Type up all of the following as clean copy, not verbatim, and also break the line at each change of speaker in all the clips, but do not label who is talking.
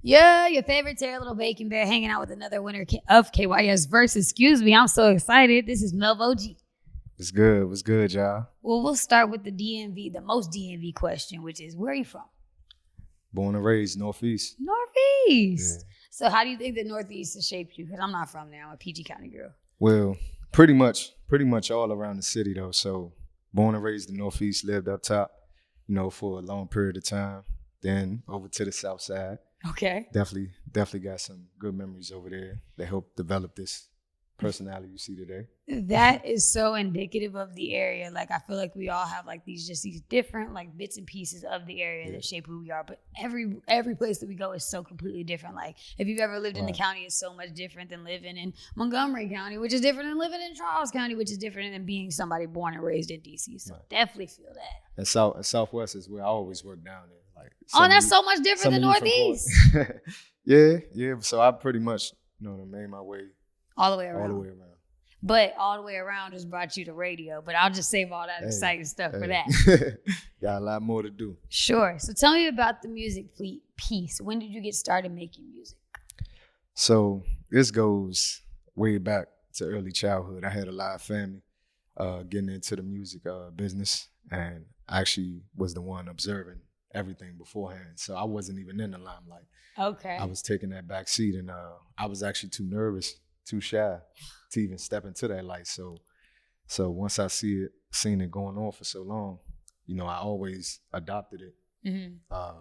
Yeah, your favorite Terry Little Bacon Bear hanging out with another winner of KYS Versus. Excuse me, I'm so excited. This is Melvo G.
What's good? What's good, y'all?
Well, we'll start with the DMV, the most DMV question, which is, where are you from?
Born and raised Northeast.
Northeast.
Yeah.
So how do you think the Northeast has shaped you? Because I'm not from there. I'm a PG County girl.
Well, pretty much all around the city though. So born and raised in Northeast, lived up top, for a long period of time. Then over to the South Side.
Okay.
Definitely got some good memories over there that helped develop this personality you see today.
That is so indicative of the area. Like, I feel like we all have like these different like bits and pieces of the area that shape who we are. But every place that we go is so completely different. Like, if you've ever lived in the county, it's so much different than living in Montgomery County, which is different than living in Charles County, which is different than being somebody born and raised in DC. So definitely feel that.
And Southwest is where I always work down there. Like,
that's so much different than Northeast.
yeah. So I pretty much, made my way
all the way around. But all the way around just brought you to radio. But I'll just save all that exciting stuff for that.
Got a lot more to do.
Sure. So tell me about the music piece. When did you get started making music?
So this goes way back to early childhood. I had a live family getting into the music business. And I actually was the one observing everything beforehand. So I wasn't even in the limelight.
Okay.
I was taking that back seat, and I was actually too nervous, too shy to even step into that light. So once I seen it going on for so long, I always adopted it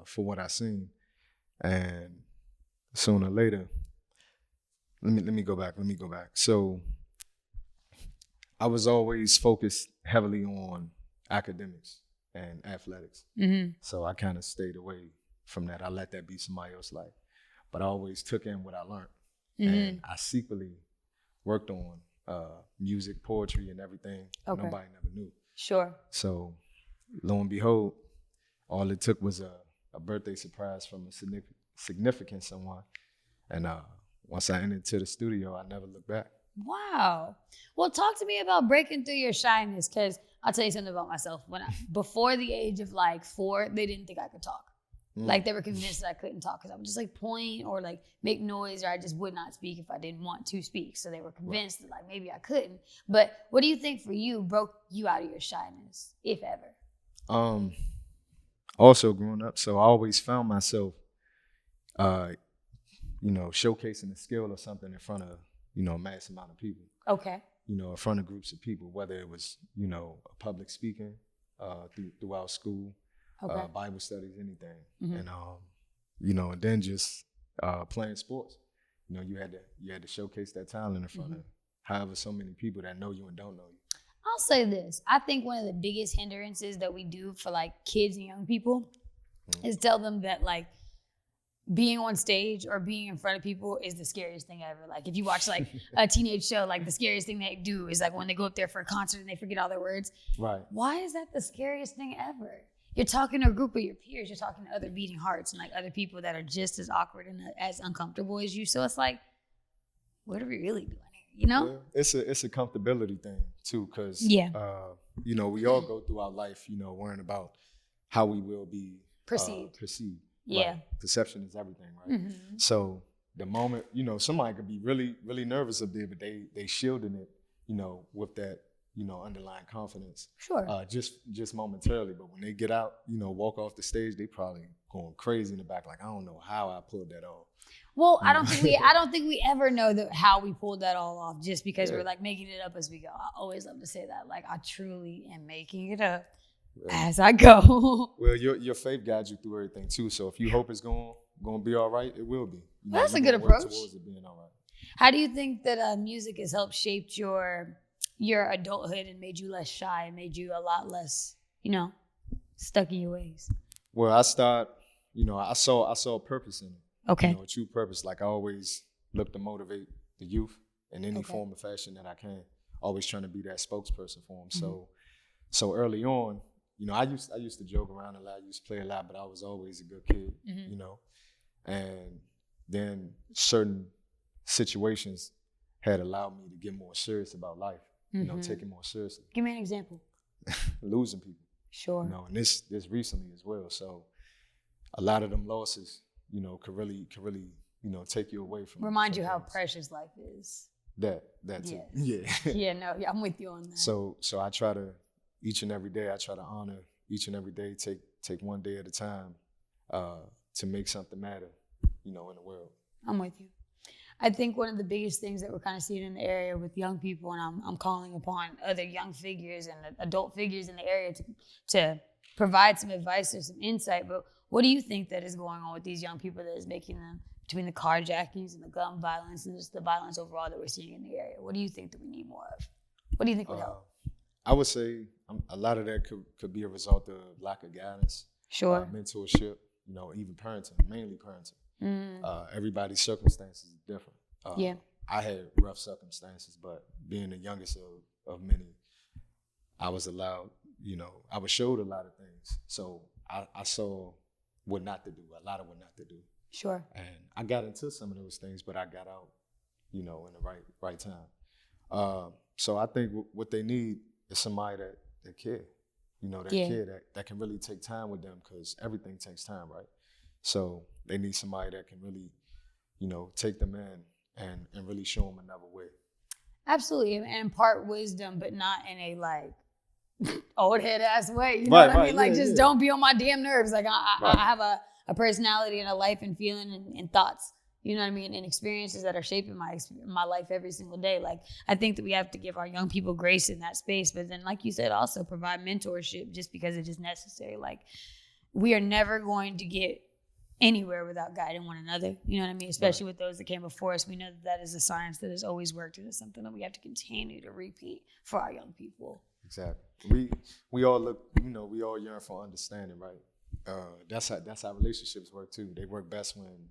for what I seen. And sooner or later, let me go back. So I was always focused heavily on academics and athletics. So I kind of stayed away from that. I let that be somebody else's life. But I always took in what I learned. And I secretly worked on music, poetry, and everything. Okay. Nobody never knew.
Sure.
So lo and behold, all it took was a birthday surprise from a significant someone. And once I entered into the studio, I never looked back.
Wow. Well, talk to me about breaking through your shyness, because I'll tell you something about myself. Before the age of like 4, they didn't think I could talk. Like, they were convinced that I couldn't talk because I would just like point or like make noise, or I just would not speak if I didn't want to speak. So they were convinced that like maybe I couldn't. But what do you think for you broke you out of your shyness, if ever?
Also growing up, so I always found myself, showcasing a skill or something in front of, a mass amount of people.
Okay.
In front of groups of people, whether it was, a public speaking throughout school. Okay. Bible studies, anything. And and then just playing sports. You had to showcase that talent in front of however so many people that know you and don't know you.
I'll say this. I think one of the biggest hindrances that we do for like kids and young people is tell them that like being on stage or being in front of people is the scariest thing ever. Like, if you watch like a teenage show, like the scariest thing they do is like when they go up there for a concert and they forget all their words.
Right.
Why is that the scariest thing ever? You're talking to a group of your peers. You're talking to other beating hearts and like other people that are just as awkward and as uncomfortable as you. So it's like, what are we really doing here?
Well, it's a comfortability thing too, because we all go through our life, worrying about how we will be perceived.
Yeah.
Right? Perception is everything, right? So the moment, somebody could be really, really nervous up there, but they shielding it, with that, underlying confidence.
Sure.
Just momentarily. But when they get out, walk off the stage, they probably going crazy in the back. Like, I don't know how I pulled that off.
Well, I don't think we ever know how we pulled that all off, just because we're like making it up as we go. I always love to say that. Like, I truly am making it up as I go.
Well, your faith guides you through everything too. So if you hope it's going to be all right, it will be.
That's a good approach.
Towards it being all right.
How do you think that music has helped shape your adulthood and made you less shy and made you a lot less, stuck in your ways?
Well, I saw a purpose in it.
Okay.
A true purpose. Like, I always look to motivate the youth in any form or fashion that I can. Always trying to be that spokesperson for them. So early on, I used to joke around a lot. I used to play a lot, but I was always a good kid, And then certain situations had allowed me to get more serious about life. Take it more seriously.
Give me an example.
Losing people.
Sure.
And this recently as well. So a lot of them losses, could really, take you away from.
Remind you how precious life is.
That too. Yeah.
Yeah, no, I'm with you on that.
So I try to, each and every day, I try to honor each and every day, take one day at a time, to make something matter, in the world.
I'm with you. I think one of the biggest things that we're kind of seeing in the area with young people, and I'm calling upon other young figures and adult figures in the area to provide some advice or some insight. But what do you think that is going on with these young people that is making them, between the carjackings and the gun violence and just the violence overall that we're seeing in the area? What do you think that we need more of? What do you think would help?
I would say a lot of that could be a result of lack of guidance,
sure,
mentorship, even parenting, mainly parenting. Everybody's circumstances is different.
Yeah.
I had rough circumstances, but being the youngest of many, I was allowed, I was showed a lot of things. So I saw what not to do, a lot of what not to do.
Sure.
And I got into some of those things, but I got out, in the right time. So I think what they need is somebody that care, care, that can really take time with them, because everything takes time, right? So they need somebody that can really, take them in and really show them another way.
Absolutely, and impart wisdom, but not in a old head ass way. You know what I mean? Don't be on my damn nerves. I have a personality and a life and feeling and thoughts. You know what I mean? And experiences that are shaping my life every single day. I think that we have to give our young people grace in that space, but then, like you said, also provide mentorship just because it is necessary. We are never going to get anywhere without guiding one another. You know what I mean? Especially with those that came before us. We know that is a science that has always worked, and it's something that we have to continue to repeat for our young people.
Exactly. We all look, we all yearn for understanding, right? That's how relationships work too. They work best when,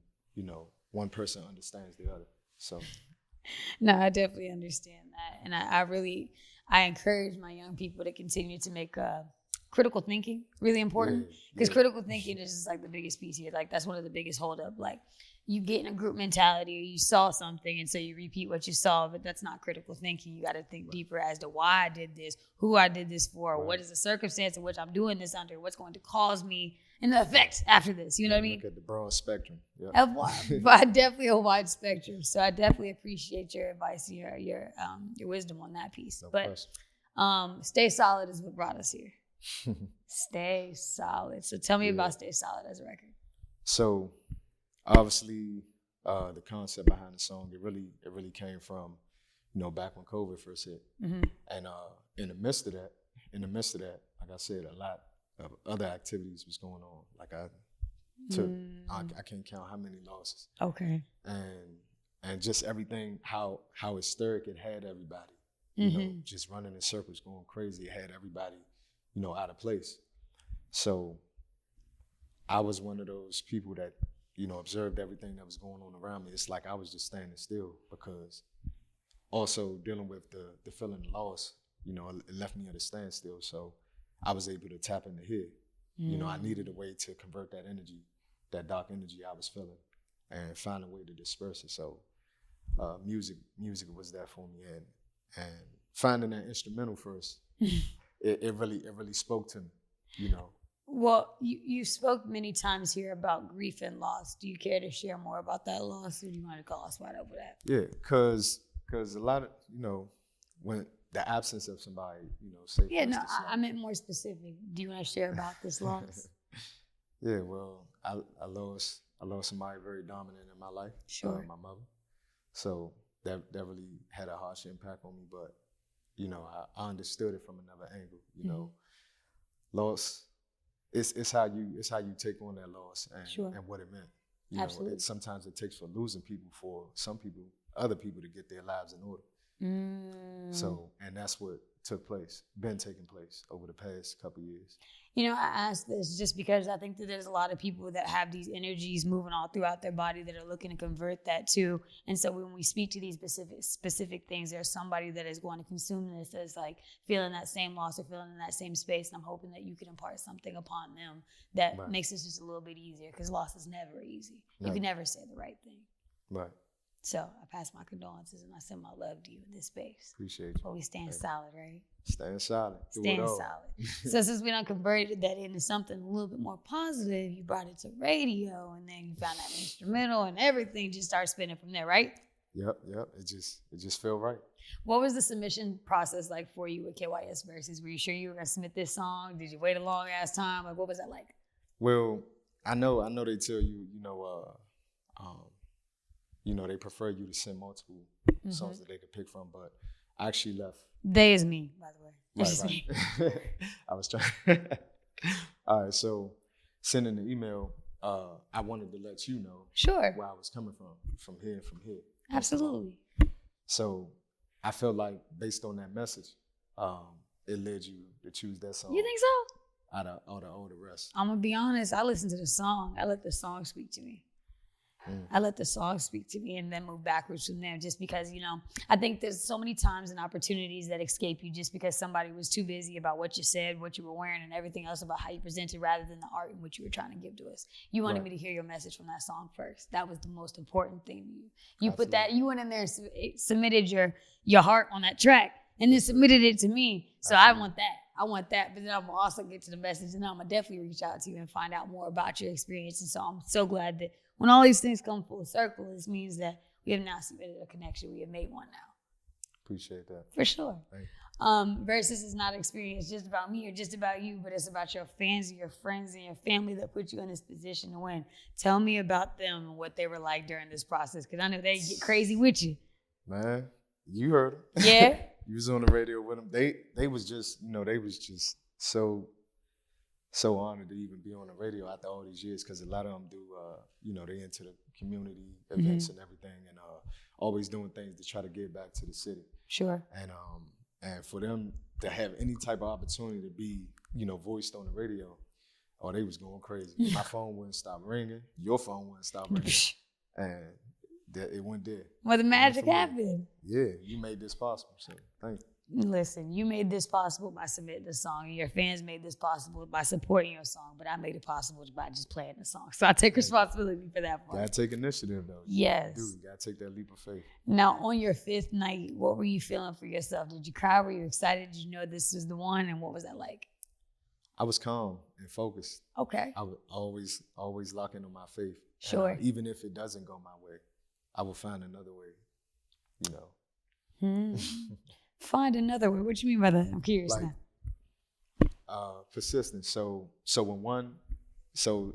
one person understands the other. So.
No, I definitely understand that. And I encourage my young people to continue to make critical thinking really important, because critical thinking is just the biggest piece here. That's one of the biggest holdup. You get in a group mentality, or you saw something, and so you repeat what you saw, but that's not critical thinking. You got to think deeper as to why I did this, who I did this for, what is the circumstance in which I'm doing this under, what's going to cause me and the effect after this. You know what I mean?
Look at the broad spectrum.
But definitely a wide spectrum. So I definitely appreciate your advice, your wisdom on that piece. Stay solid is what brought us here. Stay solid. So tell me about Stay Solid as a record.
So obviously the concept behind the song, it really came from, back when COVID first hit. Mm-hmm. And in the midst of that, like I said, a lot of other activities was going on. I can't count how many losses.
Okay.
And just everything, how hysteric it had everybody. Just running in circles, going crazy. It had everybody, out of place. So I was one of those people that, observed everything that was going on around me. It's like I was just standing still, because also dealing with the feeling of loss, it left me at a standstill. So I was able to tap into here. I needed a way to convert that energy, that dark energy I was feeling, and find a way to disperse it. So music was that for me. And finding that instrumental first, it really spoke to me,
Well, you spoke many times here about grief and loss. Do you care to share more about that loss, or do you want to call us right over that?
Yeah, because a lot of, when the absence of somebody, say.
Yeah, no, I meant more specific. Do you want to share about this loss?
Yeah, well, I lost somebody very dominant in my life.
Sure.
My mother. So that really had a harsh impact on me, but I understood it from another angle. Loss. It's how you take on that loss and what it meant.
Absolutely.
Sometimes it takes for losing people for other people to get their lives in order. So, and that's what been taking place over the past couple of years.
I ask this just because I think that there's a lot of people that have these energies moving all throughout their body that are looking to convert that too. And so when we speak to these specific things, there's somebody that is going to consume this that's feeling that same loss or feeling in that same space. And I'm hoping that you can impart something upon them that makes this just a little bit easier, because loss is never easy. You can never say the right thing.
Right.
So I pass my condolences and I send my love to you in this space.
Appreciate you.
But we stand solid, right?
Staying solid.
Stand solid. So since we done converted that into something a little bit more positive, you brought it to radio, and then you found that instrumental, and everything just started spinning from there, right?
Yep. It just felt right.
What was the submission process like for you with KYS Versus? Were you sure you were gonna submit this song? Did you wait a long ass time? Like, what was that like?
Well, I know they tell you, they prefer you to send multiple songs that they could pick from, but I actually left.
They is me, by the way. That's
Right.
me.
I was trying. All right, so sending the email, I wanted to let you know
Sure.
where I was coming from here.
Absolutely.
So I felt like based on that message, it led you to choose that song.
You think so?
Out of all the rest.
I'm gonna be honest. I listened to the song. I let the song speak to me. I let the song speak to me and then move backwards from there, just because, I think there's so many times and opportunities that escape you just because somebody was too busy about what you said, what you were wearing, and everything else about how you presented rather than the art and what you were trying to give to us. You wanted me to hear your message from that song first. That was the most important thing to you. You put that, you went in there and submitted your heart on that track and then submitted it to me. So I want that. But then I'm also get to the message, and I'm gonna definitely reach out to you and find out more about your experience. And so I'm so glad that when all these things come full circle, this means that we have now submitted a connection. We have made one now.
Appreciate that.
For sure.
Thank you.
Versus is not an experience just about me or just about you, but it's about your fans and your friends and your family that put you in this position to win. Tell me about them and what they were like during this process, because I know they get crazy with you.
Man, you heard them.
Yeah.
You was on the radio with them. They was just, so honored to even be on the radio after all these years, because a lot of them do, they into the community events and everything, and always doing things to try to give back to the city.
Sure.
And for them to have any type of opportunity to be, voiced on the radio, they was going crazy. My phone wouldn't stop ringing. Your phone wouldn't stop ringing. And it went there.
Well, the magic happened.
Yeah, you made this possible, so thank you.
Listen, you made this possible by submitting the song, and your fans made this possible by supporting your song, but I made it possible by just playing the song. So I take responsibility for that part.
Gotta take initiative, though.
Yes.
You gotta take that leap of faith.
Now, on your fifth night, what were you feeling for yourself? Did you cry? Were you excited? Did you know this was the one? And what was that like?
I was calm and focused.
Okay.
I would always lock into my faith.
Sure.
And, even if it doesn't go my way, I will find another way,
Find another way. What you mean by that? I'm curious now.
Persistence. So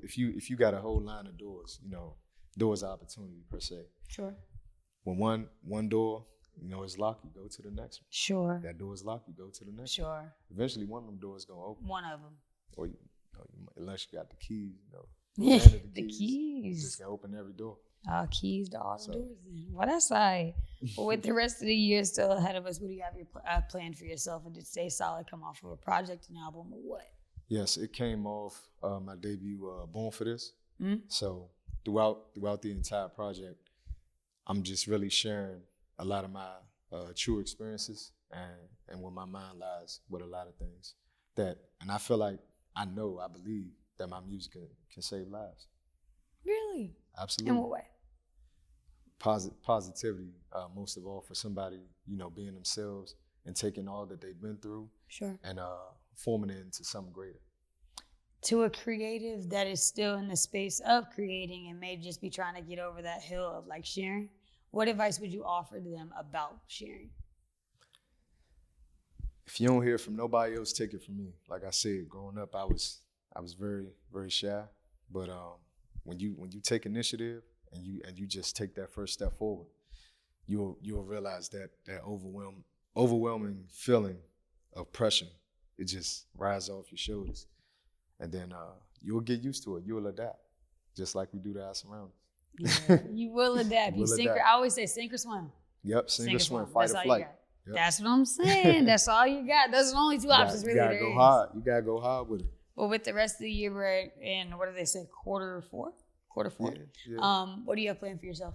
if you got a whole line of doors, doors of opportunity per se.
Sure.
When one door, is locked, you go to the next one.
Sure.
That door is locked, you go to the next
Sure.
one. Eventually one of them doors gonna open.
One of them.
Or unless you got the keys,
Yeah, the keys.
Just can open every door.
Keys to all the doors then. Well, that's all right. But with the rest of the year still ahead of us, what do you have planned for yourself? And did Stay Solid come off of a project, an album, or what?
Yes, it came off my debut, Born for This. So throughout the entire project, I'm just really sharing a lot of my true experiences and where my mind lies with a lot of things. And I feel like I believe that my music can save lives.
Really?
Absolutely.
In what way?
Positivity, most of all, for somebody, being themselves and taking all that they've been through.
Sure.
And forming it into something greater.
To a creative that is still in the space of creating and may just be trying to get over that hill of like sharing, what advice would you offer to them about sharing?
If you don't hear from nobody else, take it from me. Like I said, growing up, I was very, very shy. But when you take initiative and you just take that first step forward, you'll realize that overwhelming feeling of pressure, it just rises off your shoulders, and then you'll get used to it. You'll adapt, just like we do to our surroundings.
Yeah, you will adapt. I always say sink or swim.
Yep, sink or swim, fight or flight.
Yep. That's what I'm saying. That's all you got. Those are the only two options really.
You gotta go hard. You gotta go hard with it.
Well, with the rest of the year, we're in, what do they say, quarter four?
Yeah.
What do you have planned for yourself?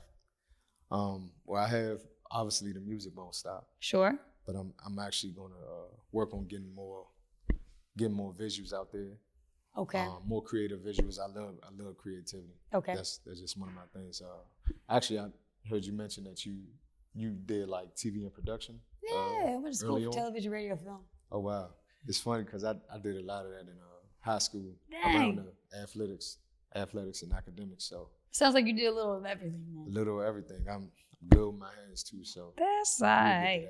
Well, I have, obviously the music won't stop.
Sure.
But I'm actually gonna work on getting more visuals out there.
Okay.
More creative visuals. I love creativity.
Okay.
That's just one of my things. Actually, heard you mention that you did like TV and production.
Yeah, I went to school for television, radio, film.
Oh wow, it's funny because I did a lot of that in high school.
Dang.
Around the athletics and academics. So
sounds like you did a little of everything, man.
a little of everything. I'm good with my hands too. So
that's right.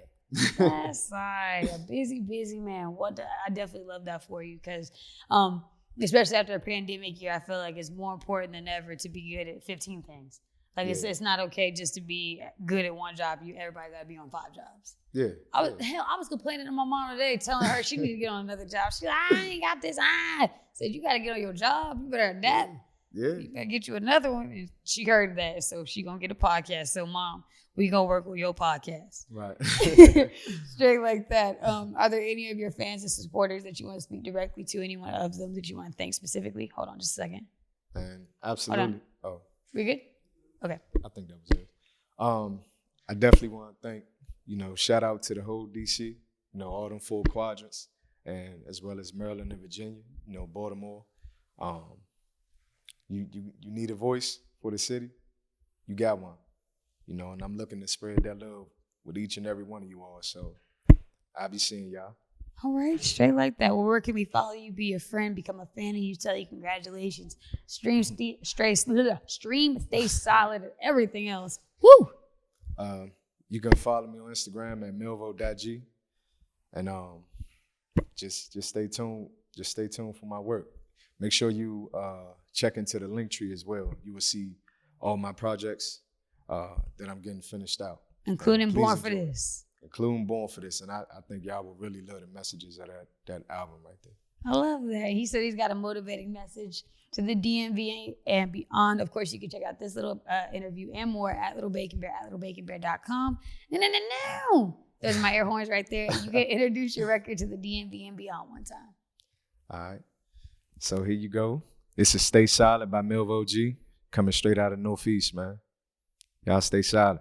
That's right. A busy man. I definitely love that for you because, especially after a pandemic year, I feel like it's more important than ever to be good at 15 things. Like it's not okay just to be good at one job. Everybody got to be on 5 jobs.
Yeah.
I was complaining to my mom today, telling her she need to get on another job. She's like, I ain't got this. I said, you got to get on your job. You better adapt.
Yeah.
You better get you another one. And she heard that, so she gonna get a podcast. So, Mom, we gonna work with your podcast.
Right.
Straight like that. Are there any of your fans and supporters that you want to speak directly to? Anyone of them that you want to thank specifically? Hold on just a second.
And absolutely. Oh.
We good? Okay.
I think that was it. I definitely want to thank, shout out to the whole DC, all them 4 quadrants, and as well as Maryland and Virginia, Baltimore. You need a voice for the city, you got one, and I'm looking to spread that love with each and every one of you all. So I'll be seeing y'all.
All right, straight like that. Well, where can we follow you, be a friend, become a fan of you, tell you congratulations, stream, stay solid, and everything else. Woo!
You can follow me on Instagram at Melvo.G, and just stay tuned. Just stay tuned for my work. Make sure you check into the link tree as well. You will see all my projects that I'm getting finished out,
including Born for This.
Including Born for This, and I think y'all will really love the messages of that album right there.
I love that. He said he's got a motivating message to the DMV and beyond. Of course, you can check out this little interview and more at Little Bacon Bear at littlebaconbear.com. No. There's my air horns right there. You can introduce your record to the DMV and beyond one time.
All right. So here you go. This is Stay Solid by Melvo G, coming straight out of Northeast, man. Y'all stay solid.